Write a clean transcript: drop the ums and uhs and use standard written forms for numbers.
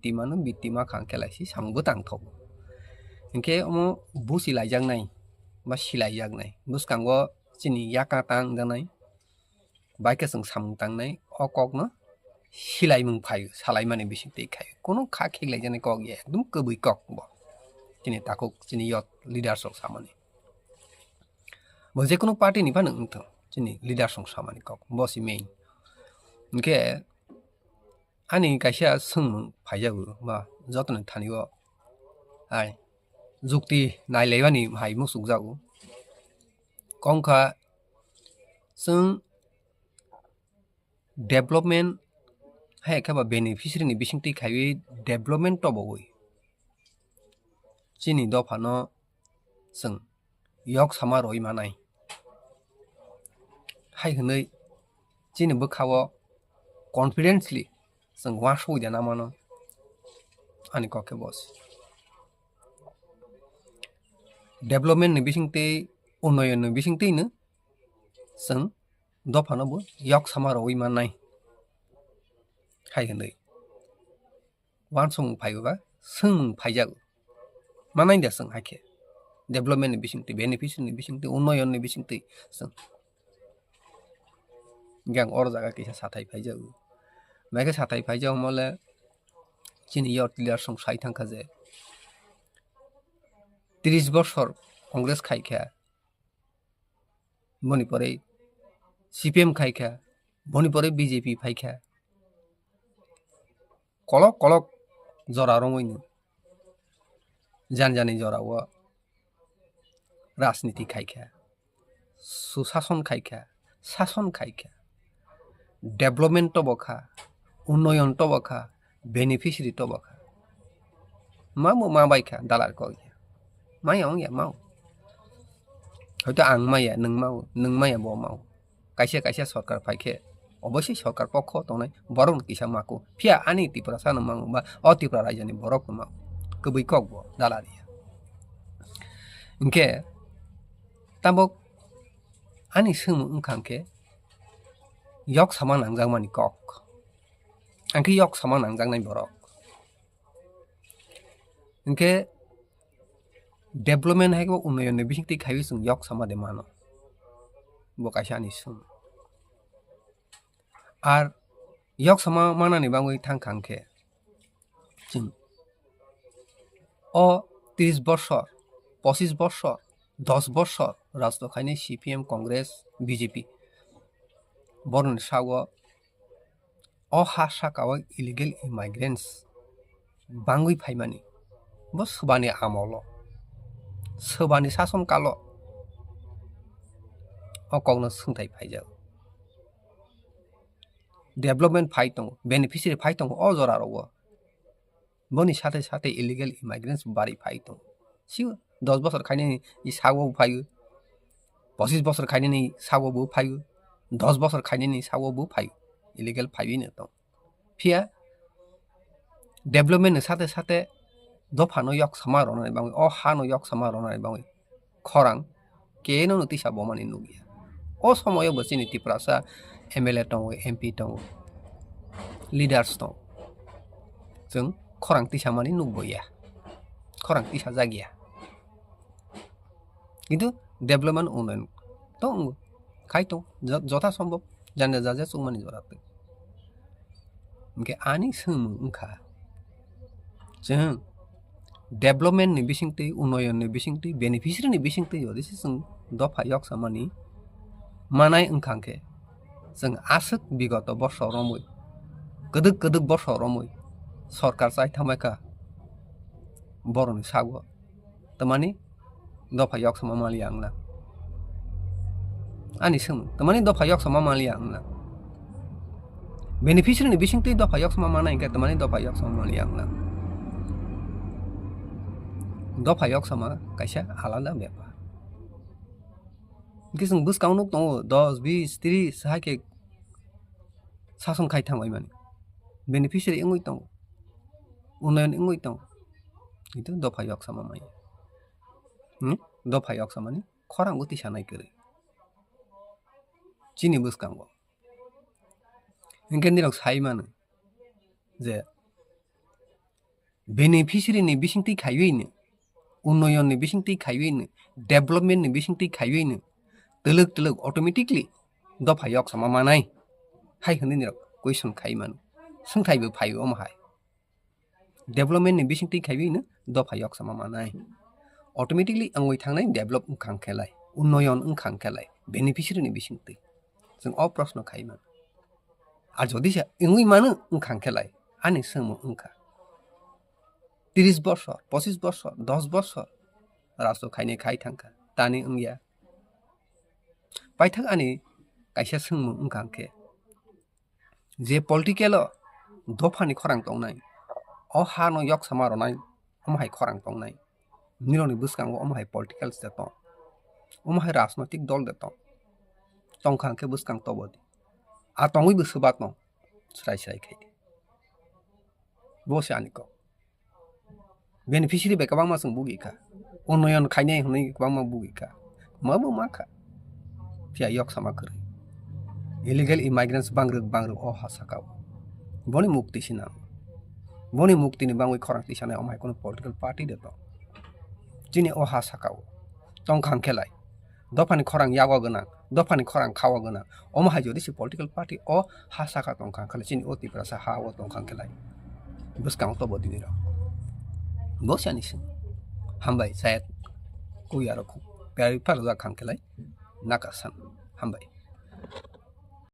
बित्तिमानो बित्तिमा खांखेलायसि सामबो तांथाव इनके अमो बुसिलायजांनाय बा सिलायजांनाय बुसकांगो चिनि याका तांजानाय बाइके जों साम तांनाय अककनो सिलायमुं फायो सालायमाने बिसिं दैखायो कोनो खा खेलायजानाय कक या एकदम कबै कक बो चिनि ताको चिनि यत लिडार्स अफ सामानि जेकुनु पार्टी निफा नोंथ चिनि लिडार्स अफ सामानि कक बसि मेइन इनके आनि काइसा सोंमुं फायजाबो बा जतन थानिबो आइ जुक्ति नायलायबानि हाय मुसुक जागो कंखा जों डेभलपमेन्ट हाय खाबा बेनिफिसियरिनि बिसिंथि खायि डेभलपमेन्ट तबोय चिनि दफानो जों यक समारोय मानाय हाय हनै चिनि बोखावो कॉन्फिडेंसली जों वा सयदा ना मानो आनि कके बस डेभलपमेन्ट नि बिसिंथि उन्नयन नि बिसिंथिनो जों दफानोबो यक समारोय मानाय हाय हनै वान सं फायबा सों फायजागो मानाय दा जों हायखे डेभलपमेन्ट नि बिसिंथि बेनिफिसियरिनि बिसिंथि उन्नयन नि बिसिंथि जों गां और जागा किसा साथाय फायजागो मायके साथाय फायजागो मले चिनि यत लिडार सं साय थांखा जे 30 বছর কংগ্রেস খাইখা মণিপুরে সিপিএম খাইখা মণিপুরে বিজেপি ফাইখা কলক কলক জরা রঙইনো জানজানি জরাও রাজনীতি খাইখা সুশাসন খাইখা শাসন খাইখা डेभलपमेन्ट तबखा उन्नयन तबखा बेनिफिसियरि तबखा मामो मा बायखा दालार कय मायाव या माव হয়তো आं माया नों माया ब माव काइसे काइसे सरकार फाइखे अबश्य सरकार पक्ष तंनाय बरं किसा माको फिया आनि त्रिपुरा सान माव बा अ त्रिपुरा रायजोनि बरक माव कबै कक ब दालारिया इनके ताबक आनि सोमो ओंखांके यक सामा नांजांमानि कक आंखि यक सामा नांजांनाय बरक इनके डेभलपमेन्ट हायको उन्नयन नि बिसिंथि खायि जों यक सामा दे मानो बकाइसा आनि सोम आर यक सामा मानानि बाङै थांखांखे जों अ 30 বছর 25 বছর 10 বছর রাজদखायनि সিপিএम কংগ্রেস বিজেপি बरन सागो अ हा साकाव इलिगेल इमाइग्रेन्ट्स बांगै फाइमानि बस सोबानि आमल सोबानि शासन काल अकगनो सोंथाय फाइजागो डेभलपमेन्ट फाइ दङ बेनिफिसियरि फाइ दङ अ जरारावबो बनि साथे साथे इलिगेल इमाइग्रेन्ट्स बारि फाइ दङ सिउ 10 বছর खायनि इ सागो फाइयो 25 বছর खायनि सागोबो फाइयो 10 বছর खायनि सागोबो फाइयो इलिगेल फाइनो दं फिया डेभलपमेन्ट साथे साथे दफानो यक समारोनाय बाङै अ हानो यक समारोनाय बाङै खरां केनो नतिसा बमानि नुगिया अ समय बसिनि त्रिपुरासा एमएलए दङ एमपि दङ लिडार्स दङ जों खरां तिसा मानि नुबोया खरां तिसा जागिया किन्तु डेभलपमेन्ट उन्नयन दङ खायतो जथा सम्भव जाने जाजा सुमानि जराते इनके आनि सोमो ओंखा जों डेभलपमेन्ट नि बिसिंथि उन्नयन नि बिसिंथि बेनिफिसियरि नि बिसिंथि यदिसि जों दफा यक सामानि मानाय ओंखांखे जों आसक बिगत बर्ष रमै गदक बर्ष रमै सरकार चाय थामायका बरनि सागो तमानि दफा यक सामा मालि आंना आनि सोमो तमानि दफा यक सामा मालि आंना बेनिफिसियरि नि बिसिंथि दफा यक सामा मानाय के तमानि दफा यक सामा मालि आंना दफा यक सामा काइसा आलादा बेपा किसं बुसकाउनु दङ 10 20 30 हाके शासन खाय थांबाय माने बेनिफिसियरि इंगै दङ उन्नयन इंगै दङ किन्तु दफा यक सामा माय दफा यक सामानि खरां गति सानाय करे चिनि बुसकांगो इनके दिनाव साय मानो जे बेनिफिसियरिनि बिसिंथि खायैनो उन्नयननि बिसिंथि खायैनो डेभलपमेन्टनि बिसिंथि खायैनो तलक तलक ऑटोमेटिकली दफा yok sama manai hai hini ni question khai man sengthai bo phai om hai development ni bisingti khaibi no dofha yok sama manai automatically angoi thangnai develop khang khelai unnoyon khang khelai beneficiary ni bisingti जों अ प्रश्न khai man ar jodi se ingui mano khang khelai ani somo ongkha 30 বছর 25 বছর 10 বছর রাষ্ট্র খাইনে খাই थांखा तानि ओंया पाइथाक आनि काइसा सोंमु ओंखांखे जे पलिटिकेल दफानि खरां तंनाय अ हानो yok samarनाय अमहाय खरां तंनाय निरनि बुसकांगो अमहाय पलिटिकल्स दे तं अमहाय राजनैतिक दल दे तं तंखांखे बुसकां तबदि आ तंगै बुसबा तं स्राय स्राय खाय बसे आनिको बेनिफिसियरि बेकबां मा जों बुगिखा उन्नयन खायनाय हनै गोबां मा बुगिखा माबो माखा फिया yok sama kरै illegal immigrants bangruk अ हासाकाव बनि मुक्ति सिना बनि मुक्ति नि बांगै खरां तिसानाय अमहाय कोनो पलिटिकल पार्टी दे तं जिनि अ हासाकाव तंखां खेलाय दफानि खरां यावा गोनां दफानि खरां खावा गोनां अमहाय जदि सि पलिटिकल पार्टी अ हासाका तंखां खेलाय जिनि अति प्रासा हावा तंखां खेलाय बुसकां तबदि नि बसियानि सिं हामबाय सायद कुयारखौ गारि फारजा खां खेलाय नाकासान हामबाय